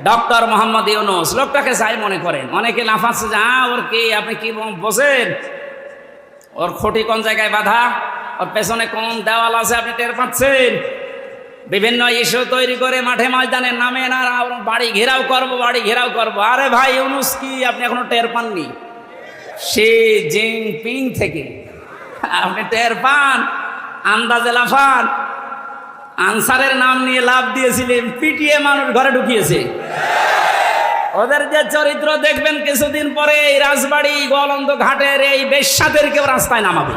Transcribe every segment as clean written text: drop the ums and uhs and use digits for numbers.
Doctor Mohammad Yunus লোকটাকে যাই মনে করেন, অনেকে লাফাচ্ছে যে ওর কি, আপনি কি বোঝেন ওর খুঁটি কোন জায়গায় বাঁধা, ওর পেছনে কোন দেওয়াল আছে আপনি টের পাচ্ছেন? বিভিন্ন ইস্যু তৈরি করে মাঠে ময়দানে নামেন আর বাড়ি ঘেরাও করবো, বাড়ি ঘেরাও করবো। আরে ভাই, ইউনূস কি আপনি এখনো টের পাননি? শি জিনপিং থেকে আপনি টের পান? আন্দাজে লাফান। আনসারের নাম নিয়ে লাভ দিয়েছিলেন, পিটিয়ে মানুষ ঘরে ঢুকিয়েছে। ওদের যে চরিত্র দেখবেন কিছুদিন পরে এই রাজবাড়ি গোয়ালন্দ ঘাটের এই বেশ্যাদেরকেও রাস্তায় নামাবে।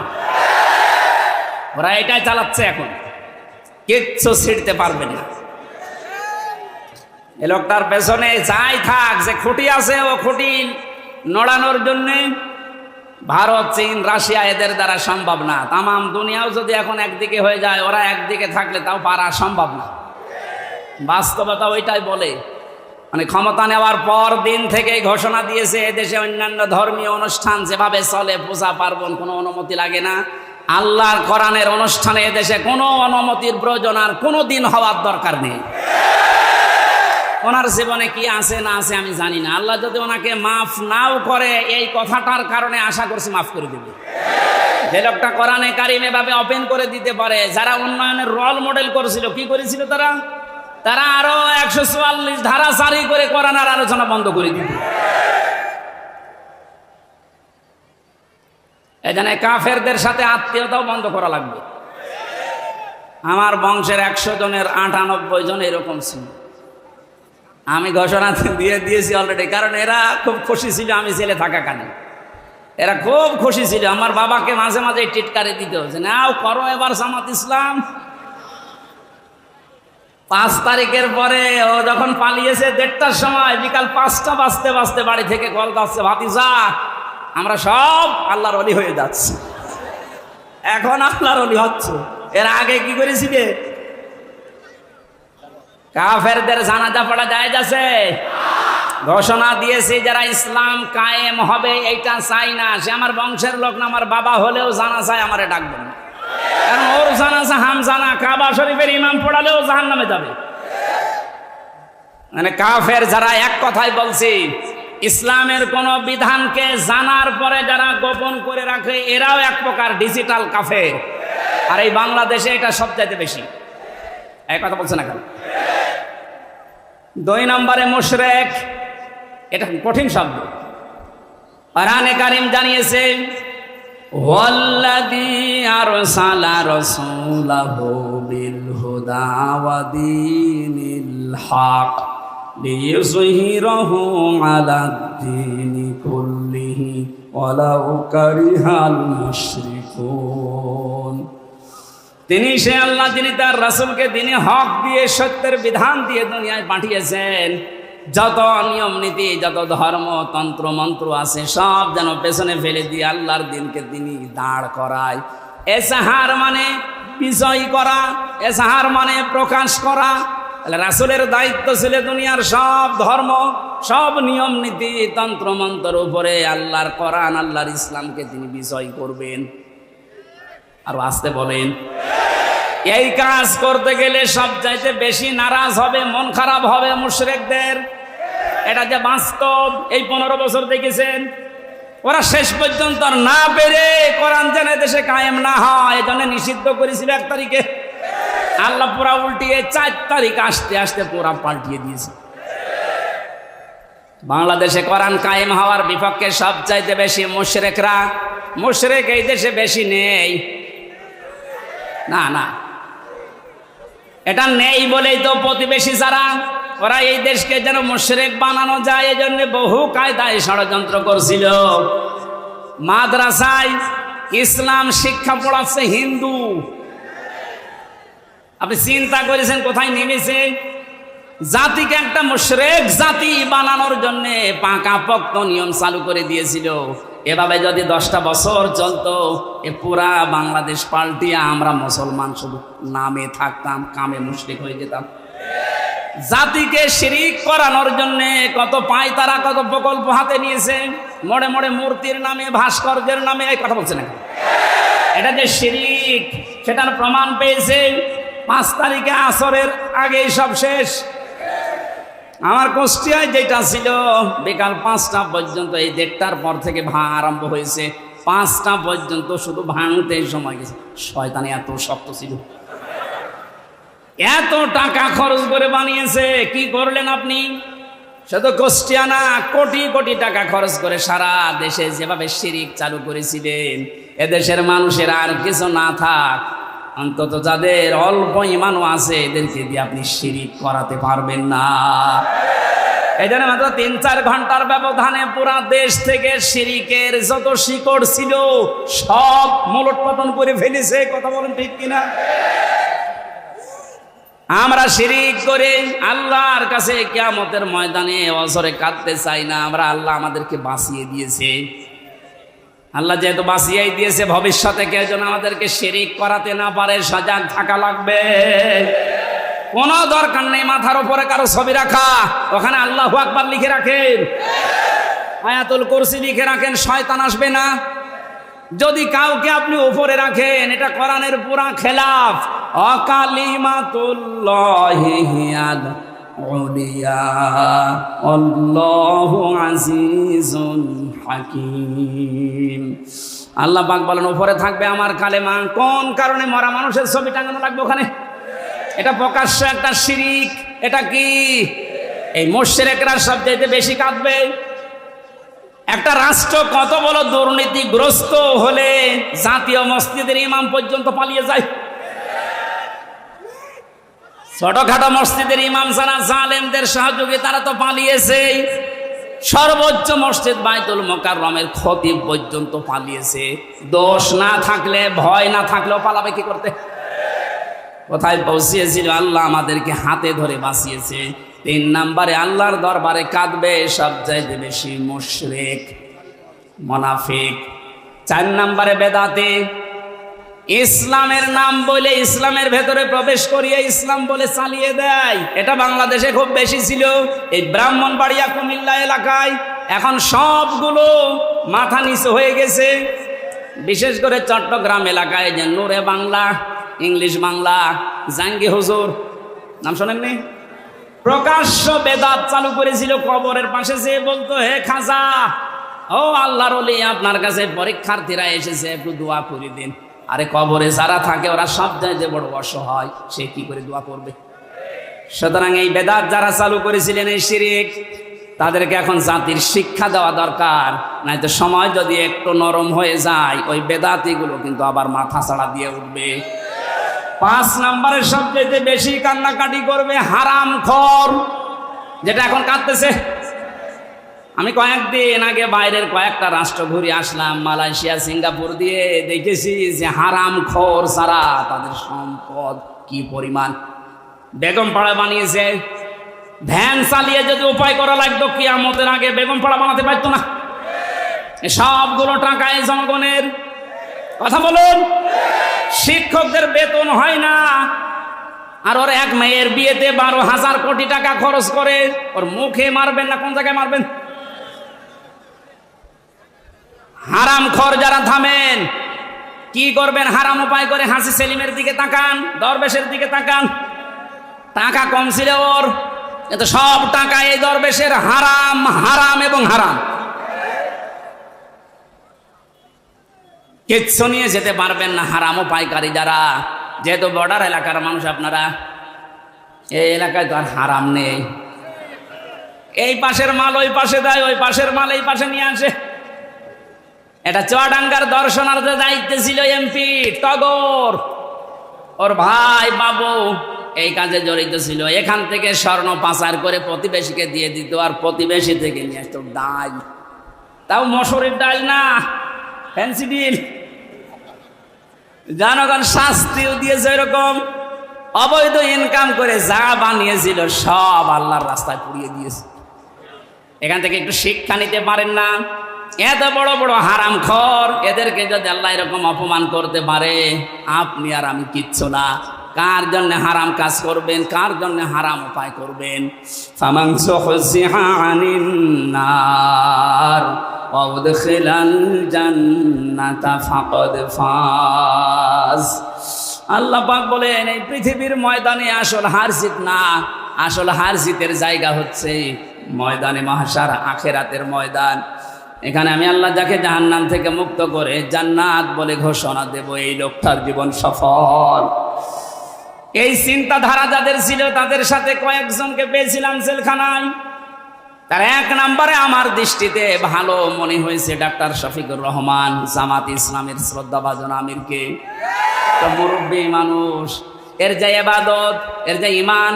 ওরা এটাই চালাচ্ছে এখন, কিচ্ছু ছিঁড়তে পারবে না। এ লোকটার পেছনে যাই থাক, যে খুঁটি আছে ও খুঁটি নড়ানোর জন্য ভারত, চীন, রাশিয়া এদের দ্বারা সম্ভব না। তামাম দুনিয়াও যদি এখন একদিকে হয়ে যায়, ওরা একদিকে থাকলে তাও পারা সম্ভব না। বাস্তবতা ওইটাই বলে। মানে ক্ষমতা নেওয়ার পর দিন থেকে ঘোষণা দিয়েছে এদেশে অন্যান্য ধর্মীয় অনুষ্ঠান যেভাবে চলে, পূজা পার্বণ, কোনো অনুমতি লাগে না। আল্লাহর কোরআনের অনুষ্ঠানে এদেশে কোনো অনুমতির প্রয়োজন আর কোনো দিন হওয়ার দরকার নেই। ওনার জীবনে কি আছে না আছে আমি জানি না। আল্লাহ যদি ওনাকে মাফ নাও করে, এই কথাটার কারণে আশা করছি মাফ করে দেবে। যে লোকটা কোরআনে কারিম এভাবে ওপেন করে দিতে পারে, যারা উন্নয়নের রোল মডেল করেছিল, কি করেছিল তারা আরো 144 ধারা জারি করে কোরআনের আলোচনা বন্ধ করে দিত। এখানে কাফেরদের সাথে আত্মীয়তাও বন্ধ করা লাগবে। আমার বংশের 100 জনের 98 জন এরকম ছিল। আমি ঘোষণা দিয়ে দিয়েছি অলরেডি, কারণ এরা খুব খুশি ছিল আমি ছেলে থাকাকালীন। এরা খুব খুশি ছিল। আমার বাবাকে মাঝে মাঝে টিটকারি দিতে হচ্ছে, নাও করো এবার জামাত ইসলাম। 5 তারিখের পরে ও যখন পালিয়েছে 1:30টার সময়, বিকাল 5টা বাজতে বাজতে বাড়ি থেকে কল যাচ্ছে, ভাতিজা আমরা সব আল্লাহর ওলি হয়ে যাচ্ছি। এখন আল্লাহর ওলি হচ্ছে। এর আগে কি করেছিলে? কাফেরদের জানাজা পড়া যায় যাচ্ছে, ঘোষণা দিয়েছে যারা ইসলাম কায়েম হবে এইটা চাই না, সে আমার বংশের লোক না, আমার বাবা হলেও জানাজায় আমারে ডাকবেন না। কারণ ওর জানাজা হামজানা, কাবা শরীফের ইমাম পড়ালেও জাহান্নামে যাবে। মানে কাফের যারা এক কথাই বলছে, ইসলামের কোন বিধানকে জানার পরে যারা গোপন করে রাখে, এরাও এক প্রকার ডিজিটাল কাফের। আর এই বাংলাদেশে এটা সবচাইতে বেশি। এক কথা বলছে না কেন? 2 নম্বরে মুশরিক, এটা কঠিন শব্দ। কোরআনে কারীম জানিয়েছে, ওয়াল্লাযী আরসালা রাসূলাহু বিল হুদা ওয়া দীনিল হক লিইয়ুযহিরাহু আলাদ-দীনি কুল্লিহি ওয়ালাউ কারিহাল মুশরিকুন। তিনি সে আল্লাহ, যিনি তার রাসূলকে দ্বীনে হক দিয়ে, সত্যের বিধান দিয়ে দুনিয়ায় পাঠিয়েছেন। যত নিয়ম নীতি, যত ধর্ম, তন্ত্র মন্ত্র আছে, সব যেন পেছনে ফেলে দিয়ে আল্লাহর দিনকে তিনি দাঁড় করায়। এসাহার মানে বিজয় করা, এসাহার মানে প্রকাশ করা। রাসূলের দায়িত্ব ছিল দুনিয়ার সব ধর্ম, সব নিয়ম নীতি, তন্ত্র মন্ত্রের উপরে আল্লাহর কোরআন, আল্লাহর ইসলামকে তিনি বিজয় করবেন। আর আসতে বলেন, এই কাজ করতে গেলে সবচাইতে বেশি নারাজ হবে, মন খারাপ হবে মুশরিকদের। এটা যে বাস্তব, এই 15 বছর দেখেছেন। ওরা শেষ পর্যন্ত না পেরে কোরআন যেন দেশে কায়েম না হয়, এজন্য নিষিদ্ধ করেছিল 1 তারিখে। আল্লাহ পুরা উল্টিয়ে 4 তারিখ আসতে আসতে পুরা পাল্টিয়ে দিয়েছে। বাংলাদেশে কোরআন কায়েম হওয়ার বিপক্ষে সবচাইতে বেশি মুশরিকরা। মুশরিক এই দেশে বেশি নেই, না না, এটা নেই বলেই তো প্রতিবেশী যারা, ওরা এই দেশকে যেন মুশরিক বানানো যায়, এই জন্য বহু কায়দায় ষড়যন্ত্র করছিল। মাদ্রাসায় ইসলাম শিক্ষা পড়াচ্ছে হিন্দু। আপনি চিন্তা করেছেন কোথায় নেমেছে? জাতিকে একটা মুশরিক জাতি বানানোর জন্য পাকাপোক্ত নিয়ম চালু করে দিয়েছিল। এভাবে যদি 10টা বছর চলতো, এ পুরা বাংলাদেশ পাল্টিয়ে আমরা মুসলমান শুধু নামে থাকতাম, কামে মুশরিক হয়ে যেতাম। জাতিকে শিরিক করানোর জন্য কত পায়তারা, কত প্রকল্প হাতে নিয়েছে। মোড়ে মোড়ে মূর্তির নামে, ভাস্কর্যের নামে, এই কথা বলছে না, এটা যে শিরিক সেটার প্রমাণ পেয়েছে। 5 তারিখে আসরের আগেই সব শেষ। আমার কুষ্টিয়ায় যেটা ছিল বিকাল 5টা পর্যন্ত, এই 1:30টার পর থেকে আরম্ভ হয়েছে, 5টা পর্যন্ত শুধু ভাঙতে সময় গেছে। শয়তানি এত শক্ত ছিল, এত টাকা খরচ করে বানিয়েছে। কি করলেন আপনি? শুধু কুষ্টিয়া না, কোটি কোটি টাকা খরচ করে সারা দেশে যেভাবে শিরিক চালু করেছিলেন, এদেশের মানুষের আর কিছু না থাক, অন্তত যাদের অল্প ইমানও আছে এদেরকে দিয়ে আপনি শিরিক করাতে পারবেন না। এই জন্য মাত্র 3-4 ঘন্টার ব্যবধানে পুরা দেশ থেকে শিরিকের যত শিকড় ছিল সব মূলোৎপাটন করে ফেলেছে। কথা বলেন ঠিক কিনা? আমরা শিরিক করে আল্লাহর কাছে কিয়ামতের ময়দানে অজরে কাঁদতে চাই না। আমরা আল্লাহ আমাদেরকে বাঁচিয়ে দিয়েছে। আল্লাহ যেহেতু বাঁচিয়েই দিয়েছে, ভবিষ্যতে কেউ যেন আমাদেরকে শিরিক করাতে না পারে সজাগ থাকা লাগবে। কোনো দরকার নেই মাথার উপরে কারো ছবি রাখা, ওখানে আল্লাহু আকবার লিখে রাখেন, আয়াতুল কুরসি লিখে রাখেন, শয়তান আসবে না। যদি কাউকে আপনি উপরে রাখেন, এটা কোরআনের পুরা খেলাফ। অকালিমাতুল্লাহি হিয়াল উলিয়া আল্লাহু আজিজুন হাকীম। আল্লাহ পাক বলেন উপরে থাকবে আমার কালেমা। কোন কারণে মরা মানুষের ছবি টাঙানো লাগবে ওখানে? এটা প্রকাশ্য একটা শিরিক। এটা কি? এই মুশরিকরা সবচেয়ে বেশি কাঁদবে। একটা রাষ্ট্র কত বড় দুর্নীতিগ্রস্ত হলে জাতীয় মসজিদের ইমাম পর্যন্ত পালিয়ে যায়। ছোটখাটো মসজিদের ইমাম যারা জালেমদের সহযোগী তারা তো পালিয়েছে। সর্বোচ্চ মসজিদ বাইতুল মোকাররমের খতিব পর্যন্ত পালিয়েছে। দোষ না থাকলে, ভয় না থাকলেও পালাবে কি করতে? কোথায় পৌঁছিয়েছিল? আল্লাহ আমাদেরকে হাতে ধরে বাঁচিয়েছে। 3 নম্বরে আল্লাহর দরবারে কাঁদবে সবচাইতে বেশি মুশরিক, মুনাফিক। 4 নম্বরে বেদাতি। ইসলামের নাম বলে ইসলামের ভেতরে প্রবেশ করিয়ে ইসলাম বলে চালিয়ে দেয়। এটা বাংলাদেশে খুব বেশি ছিল, এই ব্রাহ্মণবাড়িয়া কুমিল্লা এলাকায়। এখন সবগুলো মাথা নিচু হয়ে গেছে। বিশেষ করে চট্টগ্রাম এলাকায় যে নূরে বাংলা, ইংলিশ বাংলা, জাঙ্গি হুজুর নাম শোনেননি? প্রকাশ্য বেদাত চালু করেছিল। কবরের পাশে যে বলতো, হে খাজা, ও আল্লাহর ওলি, আপনার কাছে পরীক্ষার্থীরা এসেছে, একটু দোয়া করে দিন। আরে কবরে যারা থাকে ওরা সব জায়গায় বড় অসহায়, সে কি করে দোয়া করবে? সুতরাং এই বেদাত যারা চালু করেছিলেন, এই শিরিক, তাদেরকে এখন জাতির শিক্ষা দেওয়া দরকার। নয়তো সময় যদি একটু নরম হয়ে যায়, ওই বেদাতিগুলো কিন্তু আবার মাথা ছাড়া দিয়ে উঠবে। 5 নম্বরের সবচেয়ে বেশি কান্নাকাটি করবে হারামখোর, যেটা এখন কাঁদতেছে। আমি কয়েকদিন আগে বাইরের কয়েকটা রাষ্ট্র ঘুরে আসলাম, মালয়েশিয়া, সিঙ্গাপুর দিয়ে, দেখেছি যে হারামখোর ছাড়া তাদের সম্পদ কি পরিমাণ। বেগমপাড়া বানিয়েছে। ভ্যান চালিয়ে যদি উপায় করা লাগতো, কিয়ামতের আগে বেগমপাড়া বানাতে পারতো না। সবগুলো টাকা এই জনগণের। কথা বলুন। শিক্ষকদের বেতন হয় না, আর ওর এক মেয়ের বিয়েতে 12,000 কোটি টাকা খরচ করে। ওর মুখে মারবেন না কোন জায়গায় মারবেন? হারামখোর যারা, থামেন। কি করবেন? হারাম উপায় করে হাসি সেলিমের দিকে তাকান, দরবেশের দিকে তাকান। টাকা কম ছিল ওর, এত সব টাকা এই দরবেশের। হারাম, হারাম এবং হারাম। কিচ্ছু নিয়ে যেতে পারবেন না হারাম উপায়কারী যারা। যেহেতু বর্ডার এলাকার মানুষ আপনারা, এই এলাকায় তো আর হারাম নেই। এই পাশের মাল ওই পাশে দেয়, ওই পাশের মাল এই পাশে নিয়ে আসে। এটা চুয়াডাঙ্গার দর্শনার্থীর দায়িত্বে ছিল এমপি টগর, ওর ভাই বাবু এই কাজে জড়িত ছিল। এখান থেকে স্বর্ণ পাচার করে প্রতিবেশীকে দিয়ে দিত, আর প্রতিবেশী থেকে নিয়ে আসতো ডাল। তাও মসুরির ডাল না, ফ্যান্সি ডিল। জনগণ শাস্তিও দিয়েছে। এরকম অবৈধ ইনকাম করে যা বানিয়েছিল সব আল্লাহর রাস্তায় পুড়িয়ে দিয়েছে। এখান থেকে একটু শিক্ষা নিতে পারেন না? এত বড় বড় হারামখোর, এদেরকে যদি আল্লাহ এরকম অপমান করতে পারে, আপনি আর আমি কিচ্ছু না। কার জন্য হারাম কাজ করবেন? কার জন্য হারাম উপায় করবেন? ফামান যুহজিহা আনিন নার ওয়া উদখিলাল জান্নাতা ফাকাদ ফাজ। আল্লাহ পাক বলেন, এই পৃথিবীর ময়দানে আসল হার জিত না, আসল হার জিতের জায়গা হচ্ছে ময়দানে মাহশার, আখেরাতের ময়দান। এখানে আমি আল্লাহ যাকে জাহান্নাম থেকে মুক্ত করে জান্নাত বলে ঘোষণা দেব, এই লোকটার জীবন সফল। এই চিন্তাধারা যাদের ছিল তাদের সাথে কয়েকজনকে পেয়েছিলাম জেলখানায়। তার এক নম্বরে আমার দৃষ্টিতে ভালো মনে হয়েছে ডাক্তার শফিকুর রহমান, জামাত ইসলামের শ্রদ্ধাভাজন আমিরকে। তো মুরব্বী মানুষ, এর যে ইবাদত, এর যে ঈমান,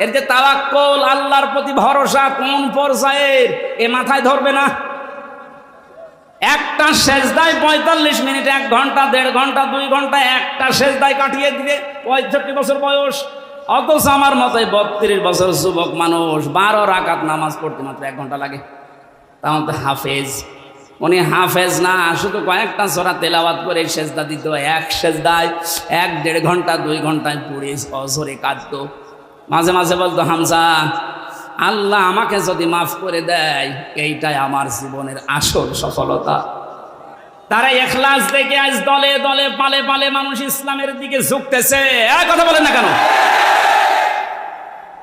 এর যে তাওয়াক্কুল, আল্লাহর প্রতি ভরসা কোন পর্যায়ের এ মাথায় ধরবে না। একটা সেজদায় 45 মিনিট, 1 ঘন্টা, 1.5 ঘন্টা, 2 ঘন্টা একটা সেজদায় কাটিয়ে দিবে 65 বছর বয়স। অথচ আমার মতো 32 বছর যুবক মানুষ 12 রাকাত নামাজ পড়তে মাত্র 1 ঘন্টা লাগে। তাও তো হাফেজ। উনি হাফেজ না, শুধু কয়েকটা সূরা তেলাওয়াত করে সেজদা দিত। এক সেজদায় 1-1.5 ঘন্টা, 2 ঘন্টায় পড়ে অজরে কাটতো। মাঝে মাঝে বলতো, হামজা, আল্লাহ আমাকে যদি মাফ করে দেয় এইটাই আমার জীবনের আসল সফলতা। তারা ইখলাস দেখে আজ দলে দলে পালে পালে মানুষ ইসলামের দিকে ঝুঁকতেছে। কথা বলেন না কেন?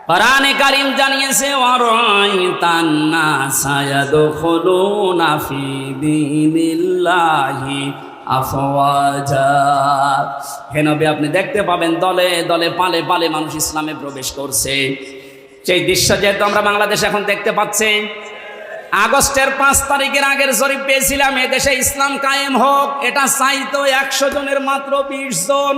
কোরআনে কারীম জানিয়েছে, ওয়ারাইতান নাসা ইয়াদখুলুনা ফি দীনিল্লাহি আফওয়াজা। হে নবী, আপনি দেখতে পাবেন দলে দলে পালে পালে মানুষ ইসলামে প্রবেশ করছে। সেই দৃশ্য যেহেতু আমরা বাংলাদেশে এখন দেখতে পাচ্ছি। আগস্টের 5 তারিখের আগের জরিপ পেয়েছিলাম, এদেশে ইসলাম কায়েম হোক, এটা চাইতো 100 জনের মাত্র 20 জন।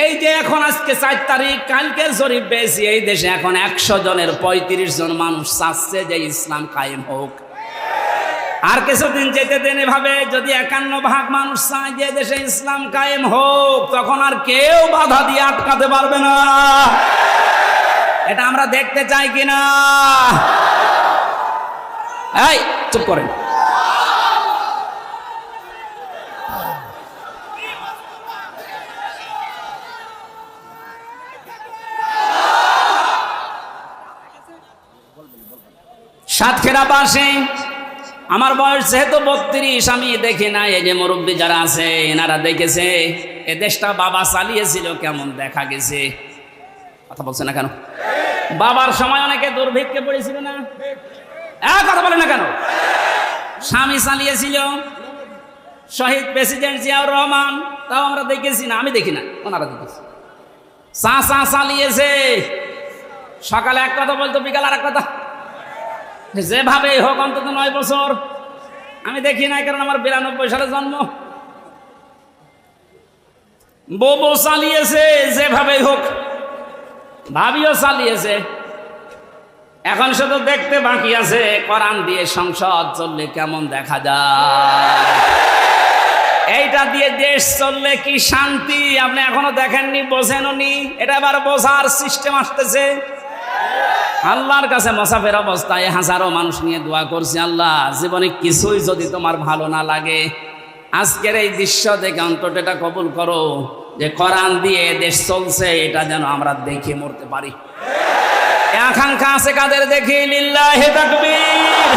এই যে এখন আজকে 4 তারিখ, কালকে জরিপ পেয়েছি, এই দেশে এখন 100 জনের 35 জন মানুষ চাচ্ছে যে ইসলাম কায়েম হোক। আর কিছুদিন যেতে দেন এভাবে, যদি 51% মানুষ চায় যে দেশে ইসলাম কায়েম হোক, তখন আর কেউ বাধা দিয়ে আটকাতে পারবে না। এটা আমরা দেখতে চাই কিনা? এই চুপ করেন। সাতক্ষীরাবাসী, আমার বয়স যেহেতু 32, আমি দেখি না। এই যে মুরব্বী যারা আছে এনারা দেখেছে এ দেশটা বাবা চালিয়েছিল, কেমন দেখা গেছে। কথা বলছে না কেন? বাবার সময় অনেকে দুর্ভিক্ষে পড়েছিল না? কথা বলে না কেন? স্বামী চালিয়েছিল, শহীদ প্রেসিডেন্ট জিয়াউর রহমান, তাও আমরা দেখেছি না? আমি দেখি না, ওনারা দেখেছি। চাচা চালিয়েছে, সকালে এক কথা বলতো, বিকাল আর এক কথা, যেভাবে হোক অন্তত 9 বছর। আমি দেখি না, কারণ আমার 92 সালে জন্ম। বউ চালিয়েছে, যেভাবে হোক। ভাবিও চালিয়েছে। এখন শুধু দেখতে বাকি আছে কোরআন দিয়ে সংসদ চললে কেমন দেখা যায়। এইটা দিয়ে দেশ চললে কি শান্তি, আপনি এখনো দেখেননি, বোঝেননি। এটা এবার বোঝার সিস্টেম আসতেছে। আল্লাহর কাছে মুসাফির অবস্থায় হাজারো মানুষ নিয়ে দোয়া করছি, আল্লাহ জীবনে কিছুই যদি তোমার ভালো না লাগে, আজকের এই দৃশ্য দেখে অন্তত এটা কবুল করো যে কোরআন দিয়ে দেশ চলছে, এটা যেন আমরা দেখে মরতে পারি। আকাঙ্ক্ষা আছে কাদের? দেখি লিল্লাহি তাকবীর।